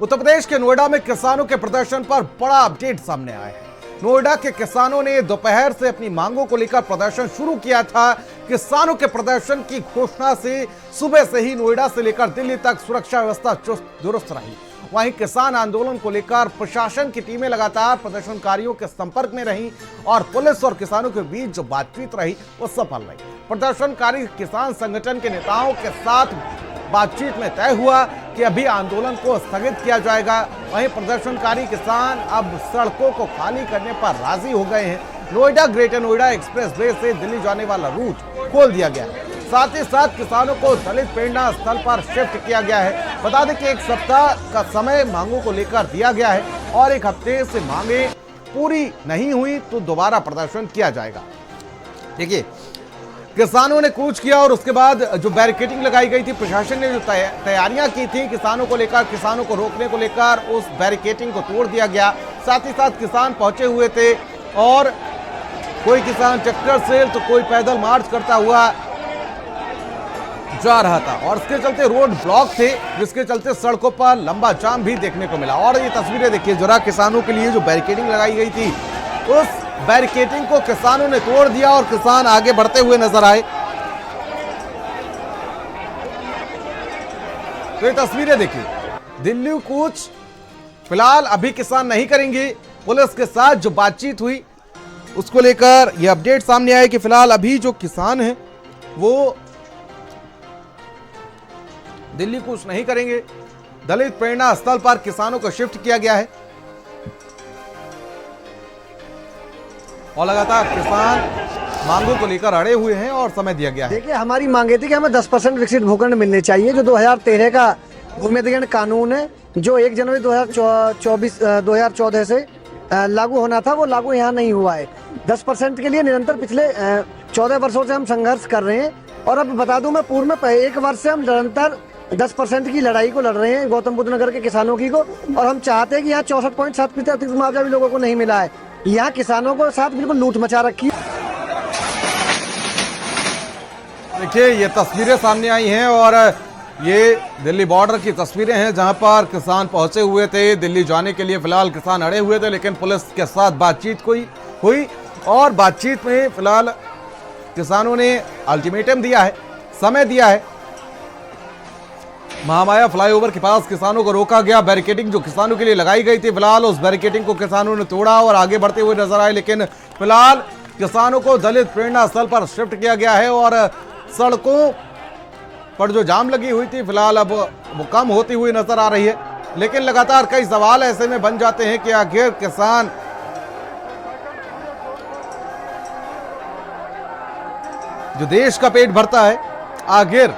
उत्तर प्रदेश के नोएडा में किसानों के प्रदर्शन पर बड़ा अपडेट सामने आया है। नोएडा के किसानों ने दोपहर से अपनी मांगों को लेकर प्रदर्शन शुरू किया था। किसानों के प्रदर्शन की घोषणा से सुबह से ही नोएडा से लेकर दिल्ली तक सुरक्षा व्यवस्था चुस्त दुरुस्त रही। वहीं किसान आंदोलन को लेकर प्रशासन की टीमें लगातार प्रदर्शनकारियों के संपर्क में रहीं और पुलिस और किसानों के बीच जो बातचीत रही वो सफल रही। प्रदर्शनकारी किसान संगठन के नेताओं के साथ बातचीत में तय हुआ कि अभी आंदोलन को स्थगित किया जाएगा। वहीं प्रदर्शनकारी किसान अब सड़कों को खाली करने पर राजी हो गए हैं। Noida greater Noida express way से दिल्ली जाने वाला रूट खोल दिया गया है। साथ ही साथ किसानों को दलित प्रेरणा स्थल पर शिफ्ट किया गया है। बता दें कि एक सप्ताह का समय मांगों को लेकर दिया गया है और एक हफ्ते से मांगे पूरी नहीं हुई तो दोबारा प्रदर्शन किया जाएगा। देखिए, किसानों ने कूच किया और उसके बाद जो बैरिकेडिंग लगाई गई थी, प्रशासन ने जो तैयारियां की थी किसानों को लेकर, किसानों को रोकने को लेकर, उस बैरिकेडिंग को तोड़ दिया गया। साथ ही साथ किसान पहुंचे हुए थे और कोई किसान ट्रैक्टर से तो कोई पैदल मार्च करता हुआ जा रहा था और इसके चलते रोड ब्लॉक थे, जिसके चलते सड़कों पर लंबा जाम भी देखने को मिला। और ये तस्वीरें देखिए जरा, किसानों के लिए जो बैरिकेडिंग लगाई गई थी उस बैरिकेडिंग को किसानों ने तोड़ दिया और किसान आगे बढ़ते हुए नजर आए। तो ये तस्वीरें देखिए, दिल्ली कूच फिलहाल अभी किसान नहीं करेंगे। पुलिस के साथ जो बातचीत हुई उसको लेकर यह अपडेट सामने आया कि फिलहाल अभी जो किसान हैं वो दिल्ली कूच नहीं करेंगे। दलित प्रेरणा स्थल पर किसानों को शिफ्ट किया गया है और लगातार किसान मांगों को लेकर अड़े हुए हैं और समय दिया गया है। देखिए, हमारी मांगे थी कि हमें 10% विकसित भूखंड मिलने चाहिए। जो 2013 का भूमि अधिग्रहण कानून है, जो 1 जनवरी 2014 से लागू होना था, वो लागू यहाँ नहीं हुआ है। 10% के लिए निरंतर पिछले 14 वर्षों से हम संघर्ष कर रहे हैं और अब बता दूं, मैं पूर्व में 1 वर्ष से हम निरंतर 10% की लड़ाई को लड़ रहे हैं गौतम बुद्ध नगर के किसानों की को, और हम चाहते हैं कि यहाँ 64.7% मुआवजा भी लोगों को नहीं मिला है। यहाँ किसानों को साथ बिल्कुल लूट मचा रखी है। देखिए, ये तस्वीरें सामने आई हैं और ये दिल्ली बॉर्डर की तस्वीरें हैं जहां पर किसान पहुंचे हुए थे। दिल्ली जाने के लिए फिलहाल किसान अड़े हुए थे, लेकिन पुलिस के साथ बातचीत हुई और बातचीत में फिलहाल किसानों ने अल्टीमेटम दिया है, समय दिया है। महामाया फ्लाईओवर के पास किसानों को रोका गया। बैरिकेडिंग जो किसानों के लिए लगाई गई थी, फिलहाल उस बैरिकेडिंग को किसानों ने तोड़ा और आगे बढ़ते हुए नजर आए। लेकिन फिलहाल किसानों को दलित प्रेरणा स्थल पर शिफ्ट किया गया है और सड़कों पर जो जाम लगी हुई थी फिलहाल अब वो कम होती हुई नजर आ रही है। लेकिन लगातार कई सवाल ऐसे में बन जाते हैं कि आखिर किसान जो देश का पेट भरता है, आखिर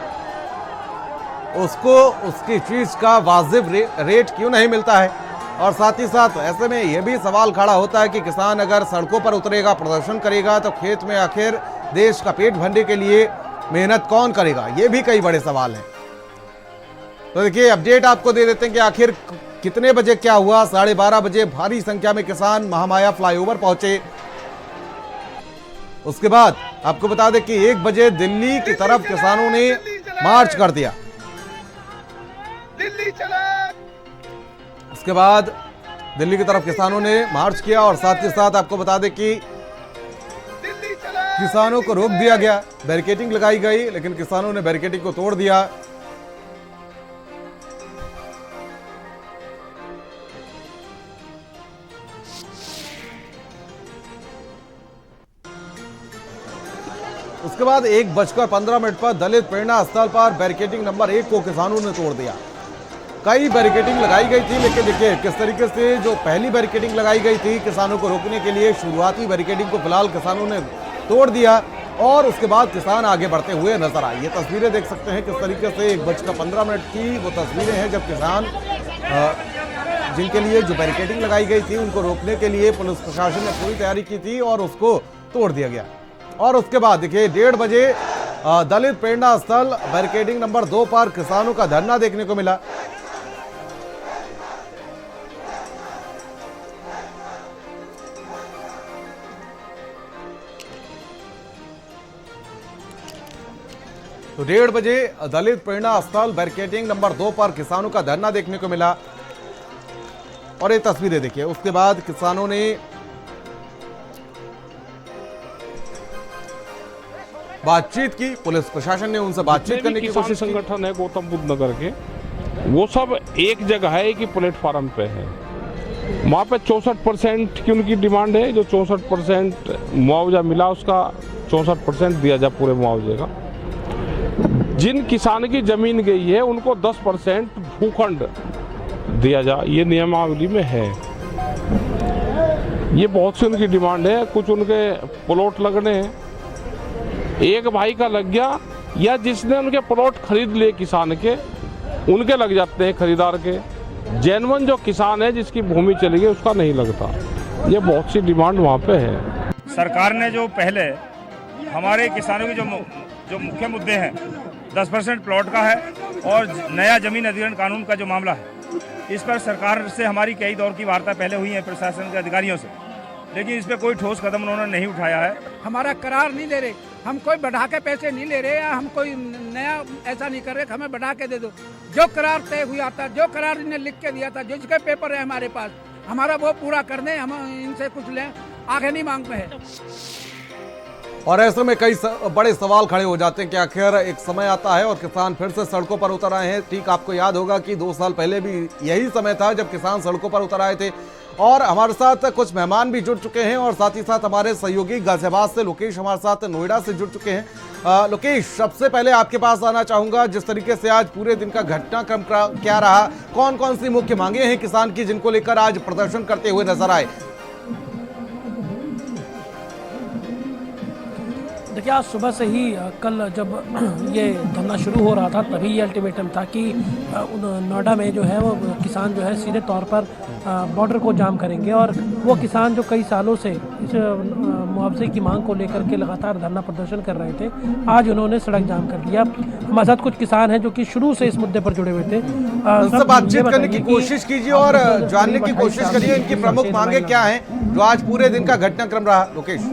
उसको उसकी चीज का वाजिब रेट क्यों नहीं मिलता है। और साथ ही साथ ऐसे में यह भी सवाल खड़ा होता है कि किसान अगर सड़कों पर उतरेगा, प्रदर्शन करेगा, तो खेत में आखिर देश का पेट भरने के लिए मेहनत कौन करेगा, ये भी कई बड़े सवाल हैं। तो देखिए, अपडेट आपको दे देते हैं कि आखिर कितने बजे क्या हुआ। 12:30 बजे भारी संख्या में किसान महामाया फ्लाईओवर पहुंचे। उसके बाद आपको बता दें कि 1 बजे दिल्ली की तरफ किसानों ने मार्च कर दिया। उसके बाद दिल्ली की तरफ किसानों ने मार्च किया और साथ ही साथ आपको बता दें कि किसानों को रोक दिया गया। बैरिकेडिंग लगाई गई, लेकिन किसानों ने बैरिकेडिंग को तोड़ दिया। उसके बाद 1:15 पर दलित प्रेरणा स्थल पर बैरिकेडिंग नंबर 1 को किसानों ने तोड़ दिया। कई बैरिकेडिंग लगाई गई थी, लेकिन देखिए किस तरीके से जो पहली बैरिकेडिंग लगाई गई थी किसानों को रोकने के लिए, शुरुआती बैरिकेडिंग को फिलहाल किसानों ने तोड़ दिया और उसके बाद किसान आगे बढ़ते हुए नजर आए। ये तस्वीरें देख सकते हैं किस तरीके से 1:15 की वो तस्वीरें हैं जब किसान जिनके लिए जो बैरिकेडिंग लगाई गई थी उनको रोकने के लिए पुलिस प्रशासन ने पूरी तैयारी की थी और उसको तोड़ दिया गया। और उसके बाद देखिए 1:30 बजे दलित प्रेरणा स्थल बैरिकेडिंग नंबर 2 पर किसानों का धरना देखने को मिला। तो 1:30 बजे दलित प्रेरणा स्थल बैरिकेडिंग नंबर 2 पर किसानों का धरना देखने को मिला। और ये तस्वीरें देखिए। उसके बाद किसानों ने बातचीत की, पुलिस प्रशासन ने उनसे बातचीत करने की कोशिश की। संगठन है गौतम बुद्ध नगर के, वो सब एक जगह है, एक ही प्लेटफार्म पे है। वहाँ पे 64% की उनकी डिमांड है। जो 64% मुआवजा मिला उसका 64% दिया जाए पूरे मुआवजे का। जिन किसान की जमीन गई है उनको 10% भूखंड दिया जाए, ये नियमावली में है। ये बहुत सी उनकी डिमांड है। कुछ उनके प्लॉट लगने हैं, एक भाई का लग गया या जिसने उनके प्लॉट खरीद लिए किसान के, उनके लग जाते हैं खरीदार के। जेन्युइन जो किसान है जिसकी भूमि चली गई उसका नहीं लगता। ये बहुत सी डिमांड वहाँ पे है। सरकार ने जो पहले हमारे किसानों की जो मुख्य मुद्दे हैं, 10% प्लॉट का है और नया जमीन अधिग्रहण कानून का जो मामला है, इस पर सरकार से हमारी कई दौर की वार्ता पहले हुई है प्रशासन के अधिकारियों से, लेकिन इस पर कोई ठोस कदम उन्होंने नहीं उठाया है। हमारा करार नहीं दे रहे, हम कोई बढ़ा के पैसे नहीं ले रहे, या हम कोई नया ऐसा नहीं कर रहे कि हमें बढ़ा के दे दो। जो करार तय हुआ था, जो करार इन्हें लिख के दिया था, जो जिसके पेपर है हमारे पास, हमारा वो पूरा कर दें, हम इनसे कुछ लें, आगे नहीं मांग में है। और ऐसे में कई बड़े सवाल खड़े हो जाते हैं कि आखिर एक समय आता है और किसान फिर से सड़कों पर उतर आए हैं। ठीक आपको याद होगा कि 2 साल पहले भी यही समय था जब किसान सड़कों पर उतर आए थे। और हमारे साथ कुछ मेहमान भी जुड़ चुके हैं और साथ ही साथ हमारे सहयोगी गाजियाबाद से लोकेश हमारे साथ नोएडा से जुड़ चुके हैं। लोकेश, सबसे पहले आपके पास आना चाहूंगा, जिस तरीके से आज पूरे दिन का घटनाक्रम क्या रहा, कौन कौन सी मुख्य मांगे हैं किसान की जिनको लेकर आज प्रदर्शन करते हुए नजर आए? देखिए, आज सुबह से ही कल जब ये धरना शुरू हो रहा था तभी ये अल्टीमेटम था कि नोएडा में जो है वो किसान जो है सीधे तौर पर बॉर्डर को जाम करेंगे। और वो किसान जो कई सालों से इस मुआवजे की मांग को लेकर के लगातार धरना प्रदर्शन कर रहे थे, आज उन्होंने सड़क जाम कर दिया। हमारे साथ कुछ किसान हैं जो कि शुरू से इस मुद्दे पर जुड़े हुए थे। उनसे बातचीत करने की कोशिश कीजिए और जानने की कोशिश करिए इनकी प्रमुख मांगे क्या हैं जो आज पूरे दिन का घटनाक्रम रहा। लोकेश,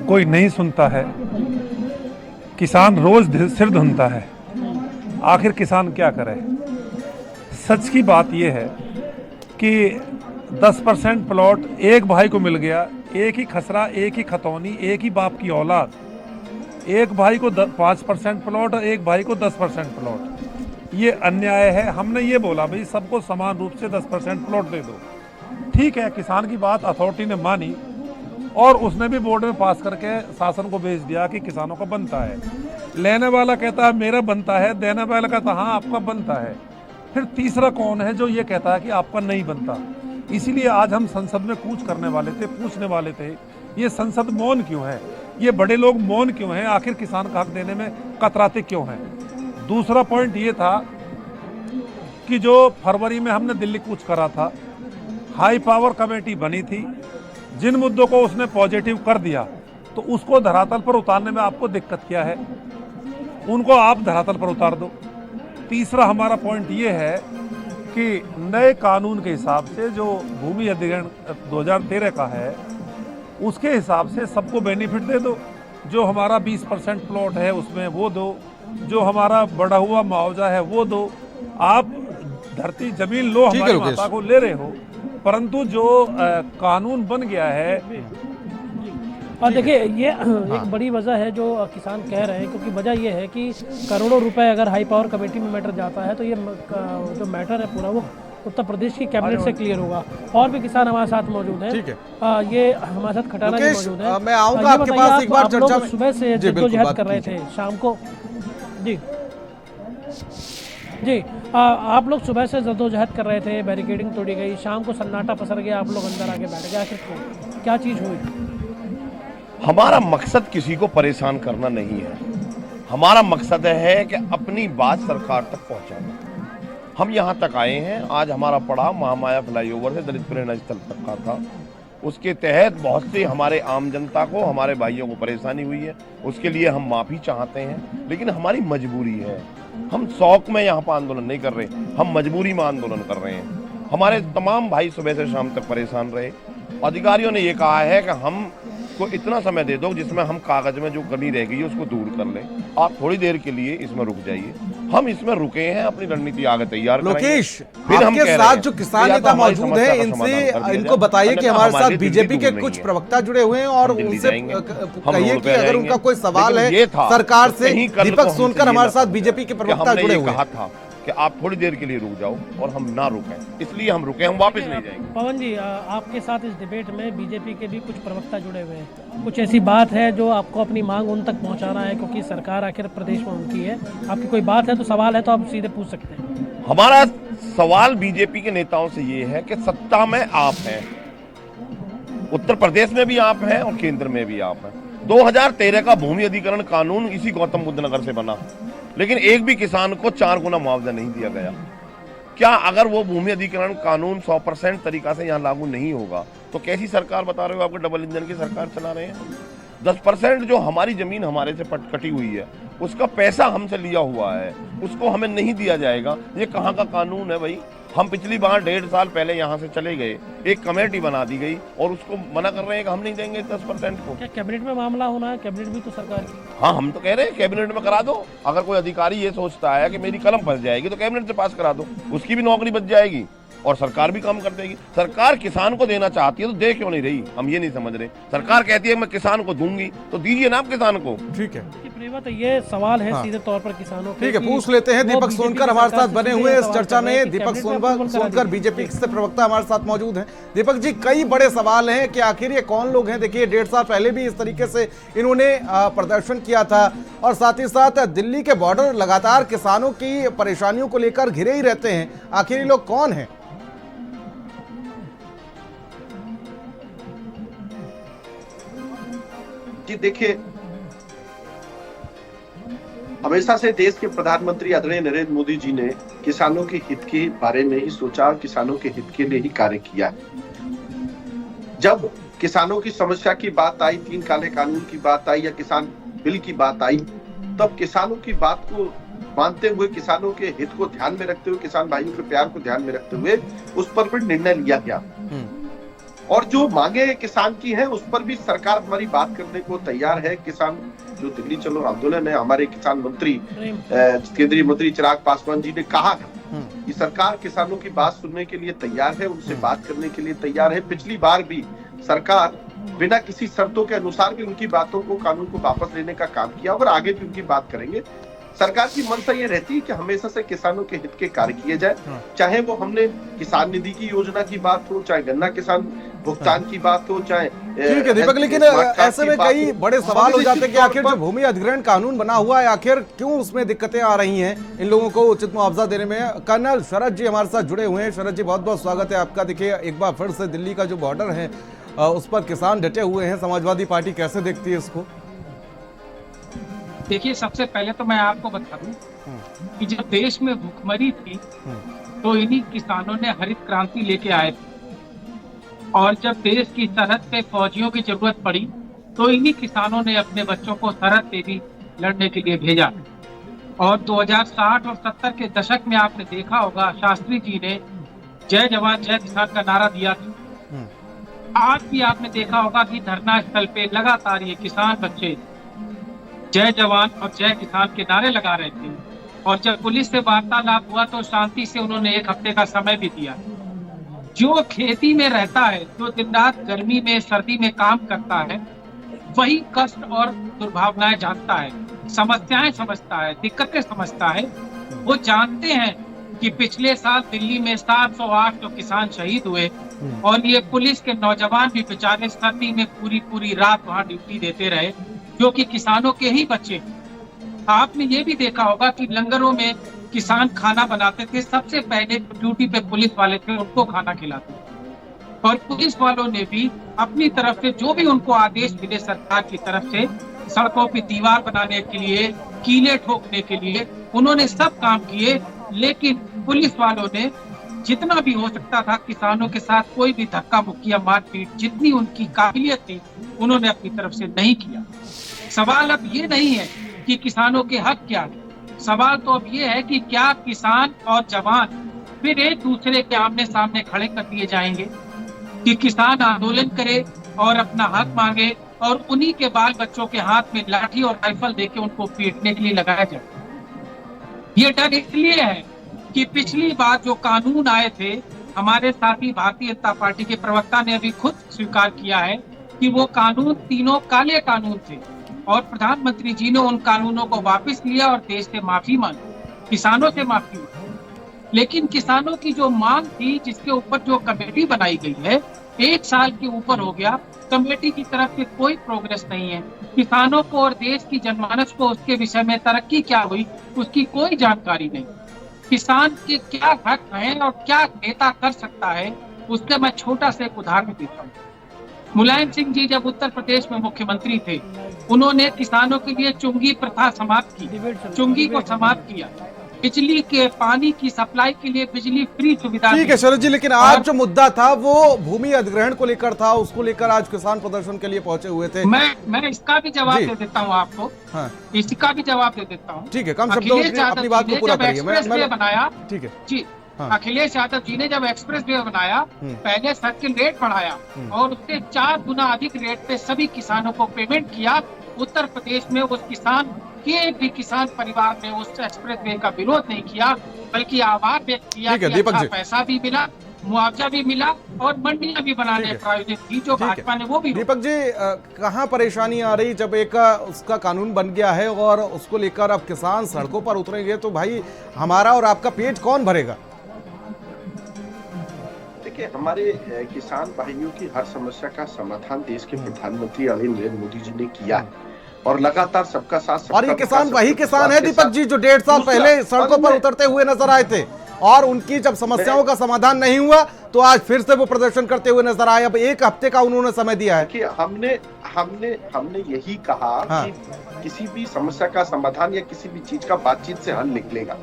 कोई नहीं सुनता है, किसान रोज सिर धुनता है, आखिर किसान क्या करे। सच की बात यह है कि 10% प्लॉट एक भाई को मिल गया, एक ही खसरा, एक ही खतौनी, एक ही बाप की औलाद। एक भाई को 5% प्लॉट और एक भाई को 10% प्लॉट। ये अन्याय है। हमने ये बोला भाई सबको समान रूप से 10% प्लॉट दे दो। ठीक है, किसान की बात अथॉरिटी ने मानी और उसने भी बोर्ड में पास करके शासन को भेज दिया कि किसानों का बनता है। लेने वाला कहता है मेरा बनता है, देने वाला कहता है हाँ आपका बनता है। फिर तीसरा कौन है जो ये कहता है कि आपका नहीं बनता। इसीलिए आज हम संसद में कूच करने वाले थे, पूछने वाले थे ये संसद मौन क्यों है, ये बड़े लोग मौन क्यों हैं, आखिर किसान का हक देने में कतराते क्यों हैं। दूसरा पॉइंट ये था कि जो फरवरी में हमने दिल्ली कूच करा था, हाई पावर कमेटी बनी थी, जिन मुद्दों को उसने पॉजिटिव कर दिया तो उसको धरातल पर उतारने में आपको दिक्कत क्या है, उनको आप धरातल पर उतार दो। तीसरा हमारा पॉइंट ये है कि नए कानून के हिसाब से जो भूमि अधिग्रहण 2013 का है उसके हिसाब से सबको बेनिफिट दे दो। जो हमारा 20% प्लॉट है उसमें वो दो, जो हमारा बढ़ा हुआ मुआवजा है वो दो। आप धरती जमीन लो हमारी माता को ले रहे हो, परंतु जो कानून बन गया है। और देखिए ये एक बड़ी वजह है जो किसान कह रहे हैं, क्योंकि वजह ये है कि करोड़ों रुपए अगर हाई पावर कमेटी में मैटर जाता है तो ये जो मैटर है पूरा वो उत्तर प्रदेश की कैबिनेट से क्लियर होगा। और भी किसान हमारे साथ मौजूद हैं। ठीक है, ये हमारे साथ खटाना जी मौजूद है। मैं आऊंगा आपके पास एक बार चर्चा में। सुबह से जद्दोजहद कर रहे थे, शाम को जी आप लोग सुबह से जद्दोजहद कर रहे थे, बैरिकेडिंग तोड़ी गई, शाम को सन्नाटा पसर गया, आप लोग अंदर आके बैठ गए, आखिर क्या चीज़ हुई? हमारा मकसद किसी को परेशान करना नहीं है, हमारा मकसद है कि अपनी बात सरकार तक पहुंचाना। हम यहाँ तक आए हैं, आज हमारा पड़ाव महामाया फ्लाईओवर से दलित प्रेरणा स्थल तक का था। उसके तहत बहुत से हमारे आम जनता को, हमारे भाइयों को परेशानी हुई है, उसके लिए हम माफ़ी चाहते हैं, लेकिन हमारी मजबूरी है। हम शौक में यहाँ पर आंदोलन नहीं कर रहे, हम मजबूरी में आंदोलन कर रहे हैं। हमारे तमाम भाई सुबह से शाम तक परेशान रहे। अधिकारियों ने ये कहा है कि हम को इतना समय दे दो जिसमें हम कागज में जो कमी रह गई है उसको दूर कर लें। आप थोड़ी देर के लिए इसमें रुक जाइए। हम इसमें रुके हैं, अपनी रणनीति आगे तैयार करेंगे। लोकेश, फिर हम आपके कह रहे साथ हैं जो किसान कि या तो नेता हमारी मौजूद समस्या हैं, का इनसे समाधान कर दिया इनको जाए, बताइए कि अन्यथा हमारे हमारे साथ लिए बीजेपी दिल्ली के दूर कुछ नहीं है। प्रवक्ता जुड़े हुए हैं और हम दिल्ली उनसे जाएंगे, हम कहिए रोड कि पे अगर जाएंगे। उनका कोई सवाल लेकिन है ये था, सरकार से, कहीं कल को दीपक हमसे सोनकर ये हमारे ना साथ कहा बीजेपी के कि प्रवक्ता हमने जुड़े ये हुए कहा हैं। था कि आप थोड़ी देर के लिए रुक जाओ और हम ना रुकें, इसलिए हम रुके, हम वापस नहीं जाएंगे। पवन जी, आपके साथ इस डिबेट में बीजेपी के भी कुछ प्रवक्ता जुड़े हुए हैं। कुछ ऐसी बात है जो आपको अपनी मांग उन तक पहुंचाना है, क्योंकि सरकार आखिर प्रदेश में उनकी है। आपकी कोई बात है तो सवाल है तो आप सीधे पूछ सकते हैं। हमारा सवाल बीजेपी के नेताओं से ये है कि सत्ता में आप हैं, उत्तर प्रदेश में भी आप हैं और केंद्र में भी आप हैं। 2013 का भूमि अधिग्रहण कानून इसी गौतम बुद्ध नगर से बना, लेकिन एक भी किसान को 4 गुना मुआवजा नहीं दिया गया। क्या अगर वो भूमि अधिग्रहण कानून 100% तरीका से यहाँ लागू नहीं होगा तो कैसी सरकार बता रहे हो? आपको डबल इंजन की सरकार चला रहे हैं। 10% जो हमारी जमीन हमारे से कटी हुई है उसका पैसा हमसे लिया हुआ है, उसको हमें नहीं दिया जाएगा। ये कहाँ का कानून है भाई? हम पिछली बार 1.5 साल पहले यहाँ से चले गए, एक कमेटी बना दी गई और उसको मना कर रहे हैं कि हम नहीं देंगे 10% को। क्या कैबिनेट में मामला होना है? कैबिनेट भी तो सरकार की। हाँ, हम तो कह रहे हैं कैबिनेट में करा दो। अगर कोई अधिकारी ये सोचता है कि मेरी कलम फंस जाएगी तो कैबिनेट से पास करा दो, उसकी भी नौकरी बच जाएगी और सरकार भी काम कर देगी। सरकार किसान को देना चाहती है तो दे क्यों नहीं रही? हम ये नहीं समझ रहे। सरकार कहती है मैं किसान को दूंगी तो दीजिए ना आप किसान को। ठीक है, तो ये सवाल है हाँ। सीधे तौर पर किसानों के। ठीक है, पूछ लेते हैं। दीपक सोनकर हमारे साथ बने हुए हैं इस चर्चा में। दीपक सोनकर बीजेपी से प्रवक्ता हमारे साथ मौजूद हैं। दीपक जी, कई बड़े सवाल हैं कि आखिर ये कौन लोग हैं। देखिए, 1.5 साल पहले भी इस तरीके से इन्होंने प्रदर्शन किया था और साथ ही साथ दिल्ली के बॉर्डर लगातार किसानों की परेशानियों को लेकर घिरे ही रहते हैं। आखिर ये लोग कौन हैं? जी देखिए, हमेशा से देश के प्रधानमंत्री आदरणीय नरेंद्र मोदी जी ने किसानों के हित के बारे में ही सोचा, किसानों के हित के लिए ही कार्य किया है। जब किसानों की समस्या की बात आई, 3 काले कानून की बात आई या किसान बिल की बात आई, तब किसानों की बात को मानते हुए, किसानों के हित को ध्यान में रखते हुए, किसान भाइयों के प्यार को ध्यान में रखते हुए उस पर भी निर्णय लिया गया। और जो मांगे किसान की हैं उस पर भी सरकार हमारी बात करने को तैयार है। किसान जो दिल्ली चलो आंदोलन है, हमारे किसान मंत्री केंद्रीय मंत्री चिराग पासवान जी ने कहा है कि सरकार किसानों की बात सुनने के लिए तैयार है, उनसे बात करने के लिए तैयार है। पिछली बार भी सरकार बिना किसी शर्तों के अनुसार भी उनकी बातों को, कानून को वापस लेने का काम किया और आगे भी उनकी बात करेंगे। सरकार की मंशा ये रहती है कि हमेशा से किसानों के हित के कार्य किए जाए, चाहे वो हमने किसान निधि की योजना की बात हो, चाहे गन्ना किसान भुगतान की बात हो, चाहे ठीक है दीपक, लेकिन ऐसे में कई बड़े सवाल हो जाते हैं कि आखिर जो भूमि अधिग्रहण कानून बना हुआ है, आखिर क्यों उसमें दिक्कतें आ रही हैं इन लोगों को उचित मुआवजा देने में। कर्नल शरद जी हमारे साथ जुड़े हुए हैं। शरद जी, बहुत बहुत स्वागत है आपका। देखिए, एक बार फिर से दिल्ली का जो बॉर्डर है उस पर किसान डटे हुए हैं। समाजवादी पार्टी कैसे देखती है इसको? देखिए, सबसे पहले तो मैं आपको बता दूं कि जब देश में भूखमरी थी तो इन्हीं किसानों ने हरित क्रांति लेके आए थे, और जब देश की सरहद पे फौजियों की जरूरत पड़ी तो इन्हीं किसानों ने अपने बच्चों को सरहद पे भी लड़ने के लिए भेजा। और 2060 और 70 के दशक में आपने देखा होगा, शास्त्री जी ने जय जवान जय किसान का नारा दिया था। आज भी आपने देखा होगा कि धरना स्थल पे लगातार ये किसान बच्चे जय जवान और जय किसान के नारे लगा रहे थे। और जब पुलिस से वार्तालाप हुआ तो शांति से उन्होंने 1 हफ्ते का समय भी दिया। जो खेती में रहता है, जो दिन रात गर्मी में सर्दी में काम करता है, वही कष्ट और दुर्भावनाएं जानता है, समस्याएं समझता है, दिक्कतें समझता है। वो जानते हैं कि पिछले साल दिल्ली में 708 तो किसान शहीद हुए और ये पुलिस के नौजवान भी बेचारे सर्दी में पूरी रात वहां ड्यूटी देते रहे, जो कि किसानों के ही बच्चे। आपने ये भी देखा होगा कि लंगरों में किसान खाना बनाते थे, सबसे पहले ड्यूटी पे पुलिस वाले थे, उनको खाना खिलाते थे। और पुलिस वालों ने भी अपनी तरफ से जो भी उनको आदेश मिले सरकार की तरफ से, सड़कों पे दीवार बनाने के लिए, कीले ठोकने के लिए, उन्होंने सब काम किए। लेकिन पुलिस वालों ने जितना भी हो सकता था किसानों के साथ कोई भी धक्का मुक्की या मारपीट, जितनी उनकी काबिलियत थी, उन्होंने अपनी तरफ से नहीं किया। सवाल अब ये नहीं है कि किसानों के हक क्या है, सवाल तो अब ये है कि क्या किसान और जवान फिर एक दूसरे के आमने सामने खड़े कर दिए जाएंगे कि किसान आंदोलन करे और अपना हक मांगे और उन्हीं के बाल बच्चों के हाथ में लाठी और राइफल देके उनको पीटने के लिए लगाया जाए। ये डर इसलिए है कि पिछली बार जो कानून आए थे, हमारे साथी भारतीय जनता पार्टी के प्रवक्ता ने अभी खुद स्वीकार किया है कि वो कानून तीनों काले कानून थे और प्रधानमंत्री जी ने उन कानूनों को वापस लिया और देश से माफी मांगी, किसानों से माफी मांगी। लेकिन किसानों की जो मांग थी, जिसके ऊपर जो कमेटी बनाई गई है, 1 साल के ऊपर हो गया, कमेटी की तरफ से कोई प्रोग्रेस नहीं है। किसानों को और देश की जनमानस को उसके विषय में तरक्की क्या हुई उसकी कोई जानकारी नहीं। किसान के क्या हक हैं और क्या नेता कर सकता है, उससे मैं छोटा सा एक उदाहरण देता हूँ। मुलायम सिंह जी जब उत्तर प्रदेश में मुख्यमंत्री थे, उन्होंने किसानों के लिए चुंगी प्रथा समाप्त की, चुंगी को समाप्त किया, बिजली के पानी की सप्लाई के लिए बिजली फ्री सुविधा। ठीक है शरद जी, लेकिन आज जो मुद्दा था वो भूमि अधिग्रहण को लेकर था, उसको लेकर आज किसान प्रदर्शन के लिए पहुंचे हुए थे। मैं इसका भी जवाब दे देता हूँ आपको। हाँ। इसका भी जवाब दे देता हूँ। ठीक है, कम शब्दों में अपनी बात को पूरा करिए। मैं बनाया, ठीक है जी। हाँ। अखिलेश यादव जी ने जब एक्सप्रेस वे बनाया, पहले सर्किल रेट बढ़ाया और उससे 4 गुना अधिक रेट पे सभी किसानों को पेमेंट किया। उत्तर प्रदेश में उस किसान के भी किसान परिवार ने उस एक्सप्रेस वे का विरोध नहीं किया, बल्कि आभार व्यक्त किया कि अच्छा पैसा भी मिला, मुआवजा भी मिला और मंडियां भी बनाने प्रायोजित की जो भाजपा ने वो भी। दीपक जी, कहाँ परेशानी आ रही जब एक उसका कानून बन गया है और उसको लेकर अब किसान सड़कों पर उतरेंगे तो भाई हमारा और आपका पेट कौन भरेगा? देखिए, हमारे किसान भाइयों की हर समस्या का समाधान देश के प्रधानमंत्री आदरणीय नरेंद्र मोदी जी ने किया है और लगातार सबका साथ। और ये किसान वही किसान है दीपक जी जो 1.5 साल पहले सड़कों पर उतरते हुए नजर आए थे और उनकी जब समस्याओं का समाधान नहीं हुआ तो आज फिर से वो प्रदर्शन करते हुए नजर आए। अब 1 हफ्ते का उन्होंने समय दिया है कि हमने यही कहा कि किसी भी समस्या का समाधान या किसी भी चीज का बातचीत से हल निकलेगा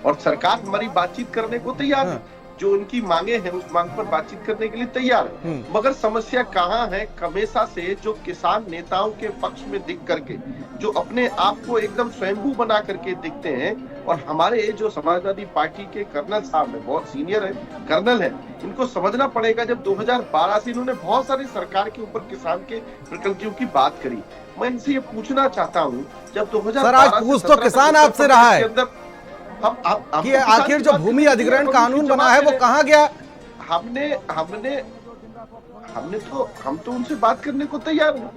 और सरकार हमारी बातचीत करने को तैयार है। जो उनकी मांगे हैं उस मांग पर बातचीत करने के लिए तैयार है, मगर समस्या कहाँ है? हमेशा से जो किसान नेताओं के पक्ष में दिख करके जो अपने आप को एकदम स्वयंभू बना करके दिखते हैं और हमारे जो समाजवादी पार्टी के कर्नल साहब है, बहुत सीनियर है, कर्नल है, इनको समझना पड़ेगा। जब 2012 से इन्होंने बहुत सारी सरकार के ऊपर किसान के प्रकल्पों की बात करी। मैं इनसे ये पूछना चाहता हूँ, जब 2012 पूछ तो किसान आपसे रहा है कि आखिर जो भूमि अधिग्रहण कानून बना है वो कहाँ गया? हम तो उनसे बात करने को तैयार हैं,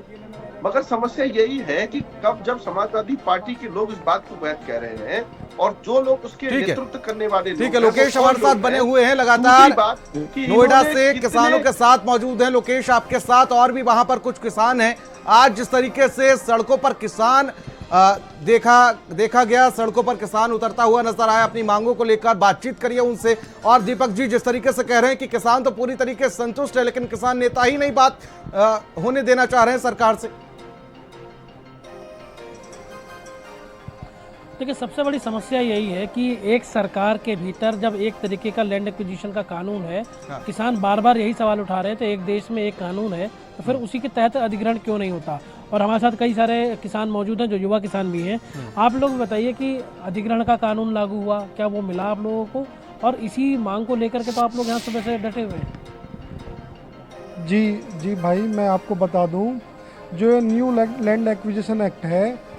मगर समस्या यही है कि कब जब समाजवादी पार्टी के लोग इस बात को वैध कह रहे हैं और जो लोग उसके नेतृत्व करने वाले ठीक है, लोकेश हमारे साथ बने हुए हैं लगातार नोएडा से, किसानों के साथ मौजूद हैं। लोकेश, आपके साथ और भी वहां पर कुछ किसान हैं। आज जिस तरीके से सड़कों पर किसान देखा गया, सड़कों पर किसान उतरता हुआ नजर आया, अपनी मांगों को लेकर बातचीत करिए उनसे। और दीपक जी, जिस तरीके से कह रहे हैं कि किसान तो पूरी तरीके से संतुष्ट है, लेकिन किसान नेता ही नहीं बात होने देना चाह रहे हैं सरकार से। देखिए, सबसे बड़ी समस्या यही है कि एक सरकार के भीतर जब एक तरीके का लैंड एक्विजिशन का कानून है, किसान बार बार यही सवाल उठा रहे हैं, तो एक देश में एक कानून है तो फिर उसी के तहत अधिग्रहण क्यों नहीं होता? और हमारे साथ कई सारे किसान मौजूद हैं जो युवा किसान भी हैं। आप लोग बताइए कि अधिग्रहण का कानून लागू हुआ, क्या वो मिला आप लोगों को? और इसी मांग को लेकर के तो आप लोग यहाँ सुबह से डटे हुए हैं। जी भाई, मैं आपको बता दूं, जो न्यू लैंड एक्विजिशन एक्ट है,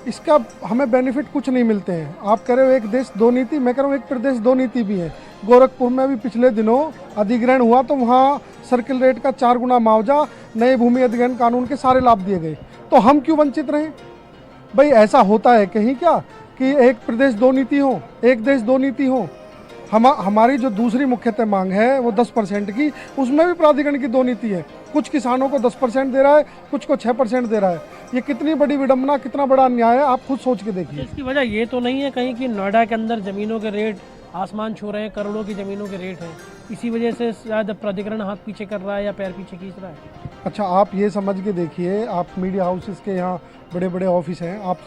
इसका हमें बेनिफिट कुछ नहीं मिलते हैं। आप कह रहे हो एक देश दो नीति, मैं कह रहा हूँ एक प्रदेश दो नीति भी है। गोरखपुर में भी पिछले दिनों अधिग्रहण हुआ तो वहाँ सर्किल रेट का 4 गुना मुआवजा, नए भूमि अधिग्रहण कानून के सारे लाभ दिए गए। तो हम क्यों वंचित रहें? भाई ऐसा होता है कहीं क्या कि एक प्रदेश दो नीति हो, एक देश दो नीति हो? हमारी जो दूसरी मुख्यतः मांग है वो 10% की, उसमें भी प्राधिकरण की दो नीति है। कुछ किसानों को 10% दे रहा है, कुछ को 6% दे रहा है। ये कितनी बड़ी विडंबना, कितना बड़ा अन्याय है, आप खुद सोच के देखिए। इसकी वजह ये तो नहीं है कहीं कि नोएडा के अंदर जमीनों के रेट आसमान छू रहे हैं, करोड़ों की जमीनों के रेट हैं, इसी वजह से शायद प्राधिकरण हाथ पीछे कर रहा है या पैर पीछे खींच रहा है? अच्छा, आप ये समझ के देखिए, आप मीडिया हाउसेस के यहाँ बड़े बड़े ऑफिस हैं, आप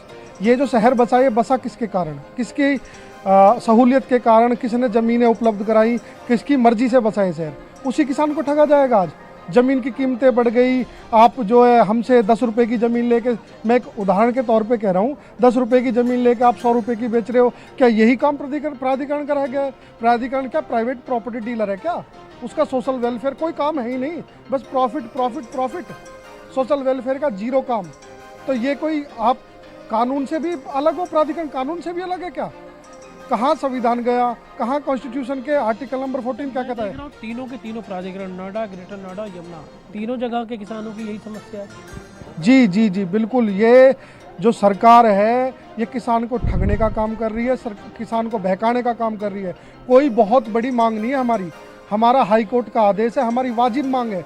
ये जो शहर बसा, ये बसा किसके कारण? किसकी सहूलियत के कारण? किसने ज़मीनें उपलब्ध कराई? किसकी मर्जी से बसा है शहर? उसी किसान को ठगा जाएगा। आज ज़मीन की कीमतें बढ़ गई। आप जो है हमसे 10 रुपये की ज़मीन लेके, मैं एक उदाहरण के तौर पे कह रहा हूँ, 10 रुपये की ज़मीन लेके आप 100 रुपये की बेच रहे हो। क्या यही काम प्राधिकरण का रह गया है? प्राधिकरण क्या प्राइवेट प्रॉपर्टी डीलर है क्या? उसका सोशल वेलफेयर कोई काम है ही नहीं, बस profit profit profit. Social welfare का जीरो काम। तो ये कोई आप कानून से भी अलग हो, प्राधिकरण कानून से भी अलग है क्या? कहाँ संविधान गया, कहाँ कॉन्स्टिट्यूशन के आर्टिकल नंबर 14 क्या कहता है? तीनों के तीनों प्राधिकरण, नोएडा, ग्रेटर नोएडा, यमुना, तीनों जगह के किसानों की यही समस्या है। जी जी जी बिल्कुल, ये जो सरकार है ये किसान को ठगने का काम कर रही है, किसान को बहकाने का काम कर रही है। कोई बहुत बड़ी मांग नहीं है हमारी, हमारा हाई कोर्ट का आदेश है, हमारी वाजिब मांग है,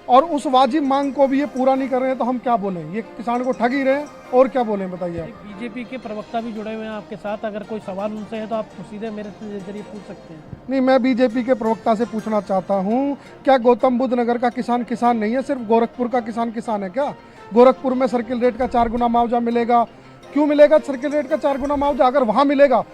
और उस वाजिब मांग को भी ये पूरा नहीं कर रहे हैं तो हम क्या बोलें? ये किसान को ठग ही रहे हैं, और क्या बोलें बताइए आप? बीजेपी के प्रवक्ता भी जुड़े हुए हैं आपके साथ, अगर कोई सवाल उनसे है तो आप सीधे मेरे जरिए पूछ सकते हैं। नहीं, मैं बीजेपी के प्रवक्ता से पूछना चाहता हूँ, क्या गौतम बुद्ध नगर का किसान किसान नहीं है? सिर्फ गोरखपुर का किसान किसान है क्या? गोरखपुर में सर्किल रेट का 4 गुना मुआवजा मिलेगा, क्यों मिलेगा सर्किल रेट का 4 गुना मुआवजा? अगर वहाँ मिलेगा,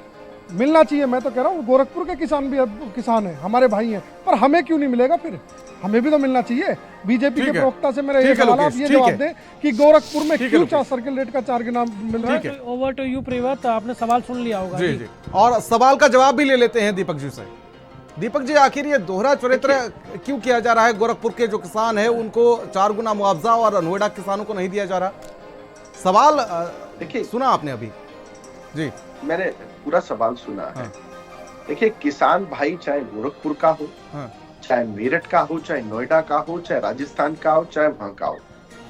मिलना चाहिए, मैं तो कह रहा हूँ गोरखपुर के किसान भी किसान है, हमारे भाई हैं, पर हमें क्यों नहीं मिलेगा? फिर हमें भी तो मिलना चाहिए। बीजेपी के प्रवक्ता से मेरा ये सवाल, आप ये जवाब दें कि गोरखपुर में क्यों सर्किल रेट का 4 गुना मिल रहा है? ओवर टू यू प्रियव्रत, आपने सवाल सुन लिया होगा। जी जी, और सवाल का जवाब भी ले लेते हैं दीपक जी से। दीपक जी, आखिर ये दोहरा चरित्र क्यों किया जा रहा है? गोरखपुर के जो किसान है उनको 4 गुना मुआवजा और नोएडा किसानों को नहीं दिया जा रहा। सवाल देखिए, सुना आपने अभी? जी, मैंने पूरा सवाल सुना है। देखिए, किसान भाई चाहे गोरखपुर का हो, चाहे मेरठ का हो, चाहे नोएडा का हो, चाहे राजस्थान का हो, चाहे वहां का हो,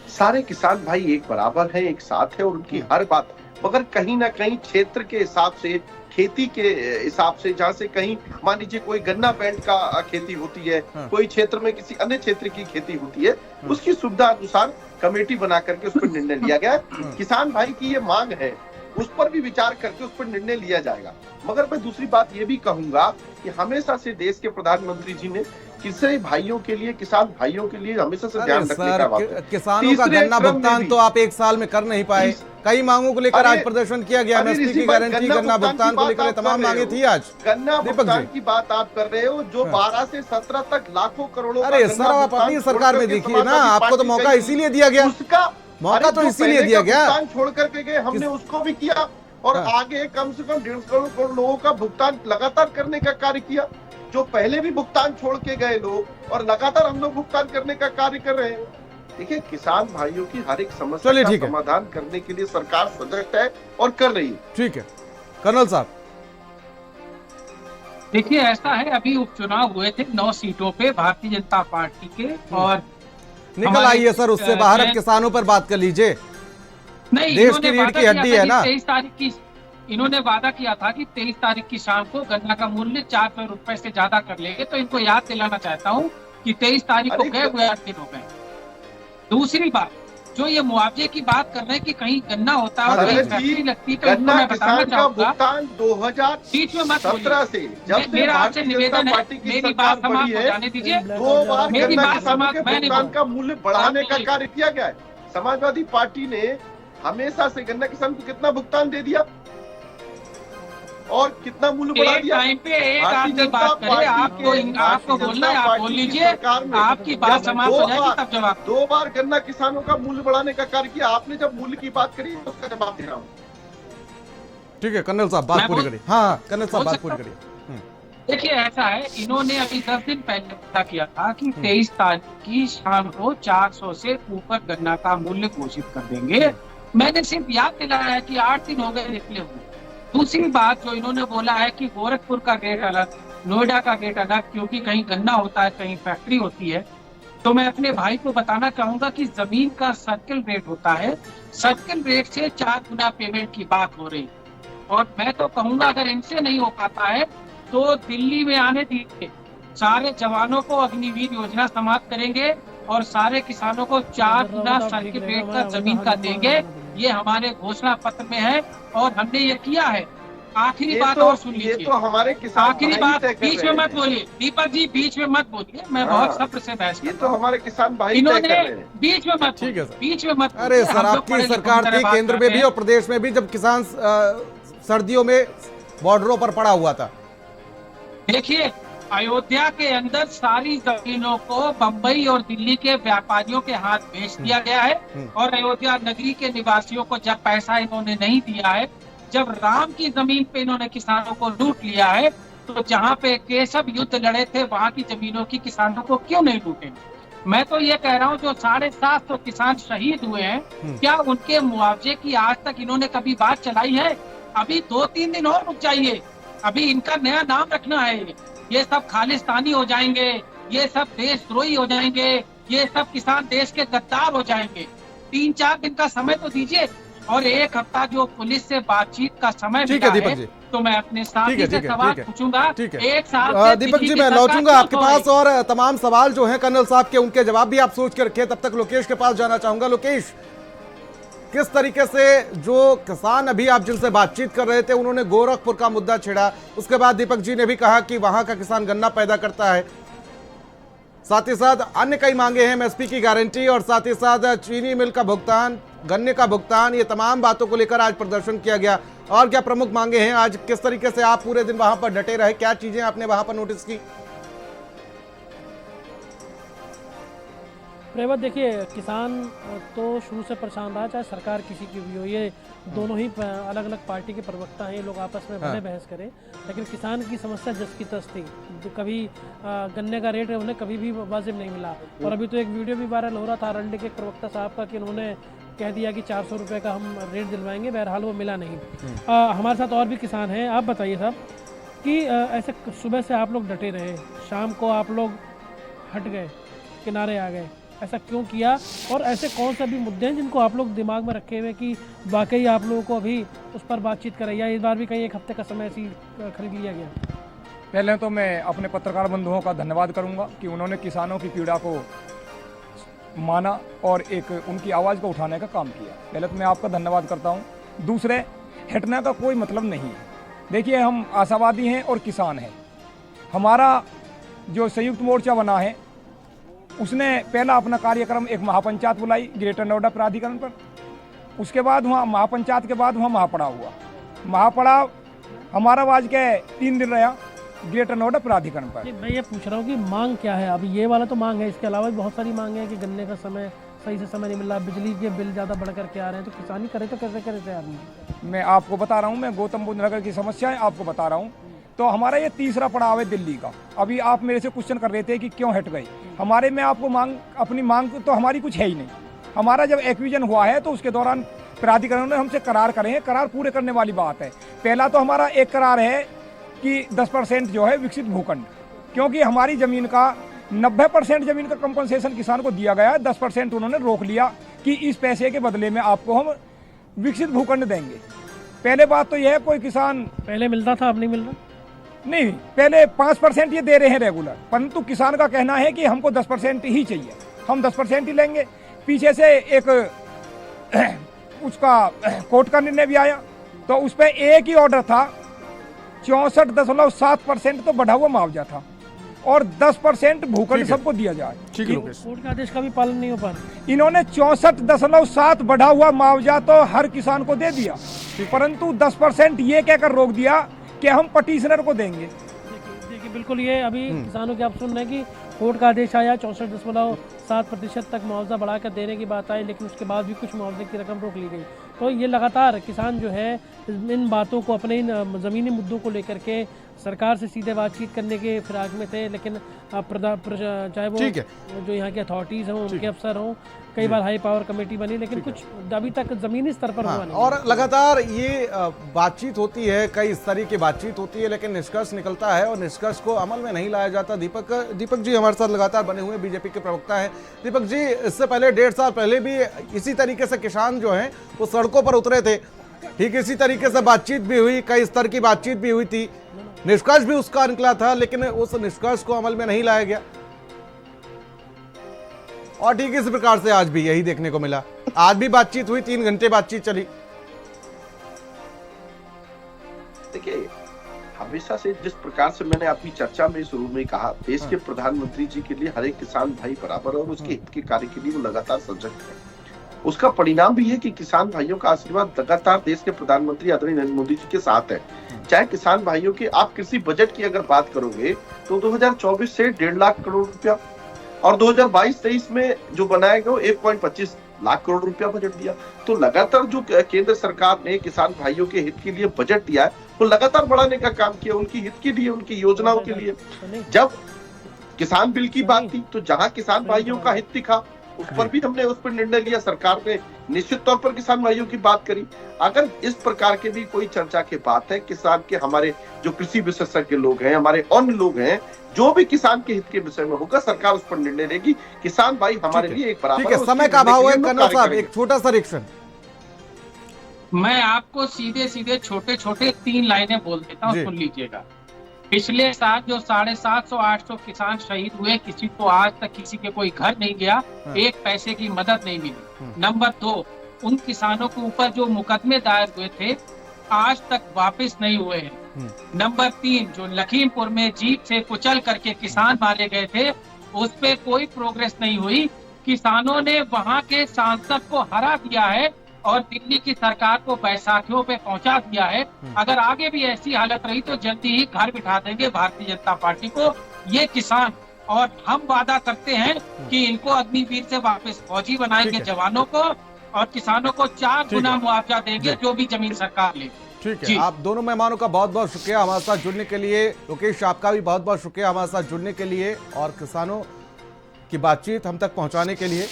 सारे किसान भाई एक बराबर हैं, एक साथ है, और उनकी हर बात, मगर कहीं ना कहीं क्षेत्र के हिसाब से, खेती के हिसाब से, जहाँ से कहीं मान लीजिए कोई गन्ना पेंट का खेती होती है, कोई क्षेत्र में किसी अन्य क्षेत्र की खेती होती है, उसकी सुविधा अनुसार कमेटी बना करके उस पर निर्णय लिया गया। किसान भाई की ये मांग है, उस पर भी विचार करके उस पर निर्णय लिया जाएगा। मगर मैं दूसरी बात ये भी कहूंगा कि हमेशा से देश के प्रधानमंत्री जी ने किसान भाइयों के लिए, किसान भाइयों के लिए हमेशा से ध्यान रखने का बात है। किसानों का गन्ना भुगतान तो आप एक साल में कर नहीं पाए, कई मांगों को लेकर आज प्रदर्शन किया गया। एमएसपी की गारंटी, गन्ना भुगतान को लेकर तमाम मांगे थी आज। गन्ना भुगतान की बात आप कर रहे हो, जो 12 से 17 तक लाखों करोड़ों। अरे सर, आप अपनी सरकार में देखिए ना, आपको तो मौका इसीलिए दिया गया, उसका मौका तो इसीलिए दिया गया। छोड़ करके गए, हमने उसको भी किया, और आगे कम से कम 1.5 करोड़ लोगों का भुगतान लगातार करने का कार्य किया। जो पहले भी भुगतान छोड़ के गए लोग, और लगातार हम लोग भुगतान करने का कार्य कर रहे हैं। देखिए, किसान भाइयों की हर एक समस्या का समाधान करने के लिए सरकार सजग है और कर रही है। ठीक है कर्नल साहब। देखिए, ऐसा है, अभी उपचुनाव हुए थे 9 सीटों पे भारतीय जनता पार्टी के, और निकल आइए सर उससे बाहर, अब किसानों पर बात कर लीजिए। नहीं, देश की रीढ़ की हड्डी है ना। 23 तारीख की इन्होंने वादा किया था कि 23 तारीख की शाम को गन्ना का मूल्य 400 रुपए से ज्यादा कर लेंगे। तो इनको याद दिलाना चाहता हूँ कि 23 तारीख को गए हुए 8 दिन हो गए। दूसरी बात, जो ये मुआवजे की बात कर रहे हैं कि कहीं गन्ना होता है और कहीं फैक्ट्री लगती है, तो इनको मैं बताना चाहूंगा, 2017 से जब मेरा आपसे निवेदन है, मेरी बात समाप्त हो जाने दीजिए। 2 बार मेरी बात समाप्त, मैं नहीं का मूल्य बढ़ाने का कार्य किया गया है। समाजवादी पार्टी ने हमेशा से गन्ना किसान को कितना भुगतान दे दिया और कितना मूल्य बढ़ा दिया। टाइम पे एक आदमी बात करे, आपको बोलना है, आप बोल लीजिए, आपकी बात समाप्त हो जाएगी तब जवाब। 2 बार गन्ना किसानों का मूल्य बढ़ाने का कार्य किया, आपने जब मूल्य की बात करी उसका जवाब दे रहा हूँ। ठीक है कर्नल साहब, बात पूरी करिए। हाँ कर्नल साहब, बात पूरी करिए। देखिए, ऐसा है, इन्होंने अभी 10 दिन पहले पता किया था कि 23 तारीख की शाम को 400 से ऊपर गन्ना का मूल्य घोषित कर देंगे। मैंने सिर्फ याद दिलाया है कि 8 दिन हो गए निकले हुए। दूसरी बात जो इन्होंने बोला है कि गोरखपुर का गेट अलग, नोएडा का गेट अलग, क्योंकि कहीं गन्ना होता है, कहीं फैक्ट्री होती है। तो मैं अपने भाई को बताना चाहूंगा कि जमीन का सर्किल रेट होता है, सर्किल रेट से 4 गुना पेमेंट की बात हो रही। और मैं तो कहूंगा, अगर इनसे नहीं हो पाता है तो दिल्ली में आने दीजिए, सारे जवानों को अग्निवीर योजना समाप्त करेंगे और सारे किसानों को 4 गुना सर्किल रेट का जमीन का देंगे। ये हमारे घोषणा पत्र में है और हमने ये किया है। आखिरी बात और सुन लीजिए, ये तो हमारे किसान, आखिरी बात, बीच में मत बोलिए दीपक जी, बीच में मत बोलिए, मैं बहुत सब्र से बहस, ये तो हमारे किसान भाई इन्होंने बीच में मत, ठीक है सर, बीच में मत। अरे सर, आपकी सरकार थी केंद्र में भी और प्रदेश में भी जब किसान सर्दियों में बॉर्डरों पर पड़ा हुआ था। देखिए, अयोध्या के अंदर सारी जमीनों को बंबई और दिल्ली के व्यापारियों के हाथ बेच दिया गया है, और अयोध्या नगरी के निवासियों को जब पैसा इन्होंने नहीं दिया है, जब राम की जमीन पे इन्होंने किसानों को लूट लिया है, तो जहाँ पे केशव युद्ध लड़े थे वहाँ की जमीनों की किसानों को क्यों नहीं लूटे? मैं तो ये कह रहा हूँ जो 750 किसान शहीद हुए हैं, क्या उनके मुआवजे की आज तक इन्होंने कभी बात चलाई है? अभी 2-3 दिन और रुक जाइए, अभी इनका नया नाम रखना है। ये सब खालिस्तानी हो जाएंगे, ये सब देशद्रोही हो जाएंगे, ये सब किसान देश के गद्दार हो जाएंगे। 3-4 दिन का समय तो दीजिए, और 1 हफ्ता जो पुलिस से बातचीत का समय ठीक है मिला दीपक जी, तो मैं अपने साथी से सवाल पूछूंगा। ठीक है। 1 साल से दीपक जी, दिल्ली की मैं सरकार लौटूंगा क्यों आपके खो पास रही? और तमाम सवाल जो हैं कर्नल साहब के, उनके जवाब भी आप सोच के रखिए। तब तक लोकेश के पास जाना चाहूंगा। लोकेश, किस तरीके से जो किसान अभी आप जिनसे बातचीत कर रहे थे उन्होंने गोरखपुर का मुद्दा छेड़ा, उसके बाद दीपक जी ने भी कहा कि वहां का किसान गन्ना पैदा करता है, साथ ही साथ अन्य कई मांगे हैं, एमएसपी की गारंटी और साथ ही साथ चीनी मिल का भुगतान, गन्ने का भुगतान, ये तमाम बातों को लेकर आज प्रदर्शन किया गया। और क्या प्रमुख मांगे हैं आज? किस तरीके से आप पूरे दिन वहां पर डटे रहे? क्या चीजें आपने वहां पर नोटिस की? प्रेमत, देखिए किसान तो शुरू से परेशान रहा, चाहे सरकार किसी की भी हो। ये दोनों ही अलग अलग पार्टी के प्रवक्ता हैं, ये लोग आपस में भले बहस करें, लेकिन किसान की समस्या जस की तस थी। जो कभी गन्ने का रेट उन्हें कभी भी वाजिब नहीं मिला, और अभी तो एक वीडियो भी वायरल हो रहा था अरंडी के प्रवक्ता साहब का कि उन्होंने कह दिया कि 400 रुपये का हम रेट दिलवाएंगे, बहरहाल वो मिला नहीं। हमारे साथ और भी किसान हैं। आप बताइए साहब कि ऐसे सुबह से आप लोग डटे रहे, शाम को आप लोग हट गए, किनारे आ गए, ऐसा क्यों किया? और ऐसे कौन से भी मुद्दे हैं जिनको आप लोग दिमाग में रखे हुए कि वाकई आप लोगों को अभी उस पर बातचीत करें, या इस बार भी कहीं 1 हफ्ते का समय ऐसी खरीद लिया गया? पहले तो मैं अपने पत्रकार बंधुओं का धन्यवाद करूंगा कि उन्होंने किसानों की पीड़ा को माना और एक उनकी आवाज़ को उठाने का काम किया। पहले तो मैं आपका धन्यवाद करता हूं। दूसरे, हटने का कोई मतलब नहीं है। देखिए, हम आशावादी हैं और किसान हैं। हमारा जो संयुक्त मोर्चा बना है उसने पहला अपना कार्यक्रम एक महापंचायत बुलाई ग्रेटर नोएडा प्राधिकरण पर। उसके बाद वहाँ महापंचायत के बाद वहाँ महापड़ाव हुआ। महापड़ाव हमारा आज के 3 दिन रहा ग्रेटर नोएडा प्राधिकरण पर। मैं ये पूछ रहा हूँ कि मांग क्या है? अभी ये वाला तो मांग है, इसके अलावा भी बहुत सारी मांग है कि गन्ने का समय सही से समय नहीं मिल रहा, बिजली के बिल ज़्यादा बढ़ करके आ रहे हैं, तो किसानी करे तो कैसे करे थे आदमी? मैं आपको बता रहा हूँ, मैं गौतम बुद्ध नगर की समस्याएं आपको बता रहा हूँ। तो हमारा ये 3रा पड़ाव है दिल्ली का। अभी आप मेरे से क्वेश्चन कर रहे थे कि क्यों हट गए। हमारे में आपको अपनी मांग तो हमारी कुछ है ही नहीं। हमारा जब एक्विजन हुआ है तो उसके दौरान प्राधिकरण ने हमसे करार करे हैं, करार पूरे करने वाली बात है। पहला तो हमारा एक करार है कि 10% जो है विकसित भूखंड, क्योंकि हमारी ज़मीन का 90% ज़मीन का कंपनसेशन किसान को दिया गया है, 10% उन्होंने रोक लिया कि इस पैसे के बदले में आपको हम विकसित भूखंड देंगे। पहले बात तो यह है, कोई किसान पहले मिलता था, अब नहीं मिल रहा? नहीं, पहले 5% ये दे रहे हैं रेगुलर, परंतु किसान का कहना है कि हमको 10% ही चाहिए, हम 10% ही लेंगे। पीछे से एक उसका कोर्ट का निर्णय भी आया, तो उस पर एक ही ऑर्डर था, 64.7% तो बढ़ा हुआ मुआवजा था और 10% भूखंड सबको दिया जाए। कोर्ट के आदेश का भी पालन नहीं हो पा रहा। इन्होंने 64.7 बढ़ा हुआ मुआवजा तो हर किसान को दे दिया, परंतु 10% ये कहकर रोक दिया कि हम पटिशनर को देंगे। देखिए बिल्कुल, ये अभी किसानों की आप सुन रहे हैं कि कोर्ट का आदेश आया, 64.7% तक मुआवजा बढ़ाकर देने की बात आई, लेकिन उसके बाद भी कुछ मुआवजे की रकम रोक ली गई। तो ये लगातार किसान जो है इन बातों को, अपने इन ज़मीनी मुद्दों को लेकर के सरकार से सीधे बातचीत करने के फिराक में थे, लेकिन चाहे वो जो यहाँ के अथॉरिटीज़ हों, उनके अफसर हों, कई बार हाई पावर कमेटी बनी, लेकिन कुछ अभी तक ज़मीनी स्तर पर हुआ नहीं। और लगातार ये बातचीत होती है, कई इस तरह की बातचीत होती है, लेकिन निष्कर्ष निकलता है और निष्कर्ष को अमल में नहीं लाया जाता। दीपक जी हमारे साथ लगातार बने हुए बीजेपी के प्रवक्ता हैं। दीपक जी, इससे पहले 1.5 साल पहले भी इसी तरीके से किसान जो हैं वो सड़कों पर उतरे थे, ठीक इसी तरीके से बातचीत भी हुई, कई स्तर की बातचीत भी हुई थी, निष्कर्ष भी उसका निकला था, लेकिन उस निष्कर्ष को अमल में नहीं लाया गया। और ठीक इसी प्रकार से आज भी यही देखने को मिला। आज भी बातचीत हुई, 3 घंटे बातचीत चली। देखिए, हमेशा से जिस प्रकार से मैंने अपनी चर्चा में शुरू में कहा, देश के प्रधानमंत्री जी के लिए हर एक किसान भाई बराबर और उसके हित के कार्य के लिए वो लगातार सजग है। उसका परिणाम भी है कि किसान भाइयों का आशीर्वाद लगातार देश के प्रधानमंत्री आदरणीय नरेंद्र मोदी जी के साथ है। चाहे किसान भाइयों के, आप कृषि बजट की अगर बात करोगे तो 2024 से 1.5 लाख करोड़ रुपया और 2022-23 में जो बनाया गया 1.25 लाख करोड़ रुपया बजट दिया। तो लगातार जो केंद्र सरकार ने किसान भाइयों के हित के लिए बजट दिया है वो लगातार बढ़ाने का काम किया, उनकी हित के लिए, उनकी योजनाओं के लिए। जब किसान बिल की बात थी, तो जहां किसान भाइयों का हित दिखा उस पर भी हमने उस पर निर्णय लिया। सरकार ने निश्चित तौर पर किसान भाइयों की बात करी। अगर इस प्रकार के भी कोई चर्चा की बात है, किसान के हमारे जो कृषि विशेषज्ञ लोग हैं, हमारे अन्य लोग हैं, जो भी किसान के हित के विषय में होगा, सरकार उस पर निर्णय लेगी। किसान भाई हमारे लिए एक बराबर ठीक है, समय का अभाव है। कर्नल साहब, एक छोटा सा रिएक्शन। मैं आपको सीधे सीधे छोटे छोटे 3 लाइनें बोल देता हूँ, सुन लीजिएगा। पिछले साल जो 750-800 किसान शहीद हुए, किसी को आज तक किसी के कोई घर नहीं गया, एक पैसे की मदद नहीं मिली। नंबर 2, उन किसानों के ऊपर जो मुकदमे दायर हुए थे आज तक वापस नहीं हुए हैं। नंबर 3, जो लखीमपुर में जीप से कुचल करके किसान मारे गए थे, उस पे कोई प्रोग्रेस नहीं हुई। किसानों ने वहां के सांसद को हरा दिया है और दिल्ली की सरकार को बैसाखियों पे पहुंचा दिया है। अगर आगे भी ऐसी हालत रही तो जल्दी ही घर बिठा देंगे भारतीय जनता पार्टी को ये किसान। और हम वादा करते हैं कि इनको अग्निवीर से वापस फौजी बनाएंगे जवानों को, और किसानों को 4 गुना मुआवजा देंगे जो भी जमीन सरकार ले। ठीक है, आप दोनों मेहमानों का बहुत बहुत शुक्रिया हमारे साथ जुड़ने के लिए। लोकेश, आपका भी बहुत बहुत शुक्रिया हमारे साथ जुड़ने के लिए और किसानों की बातचीत हम तक पहुंचाने के लिए।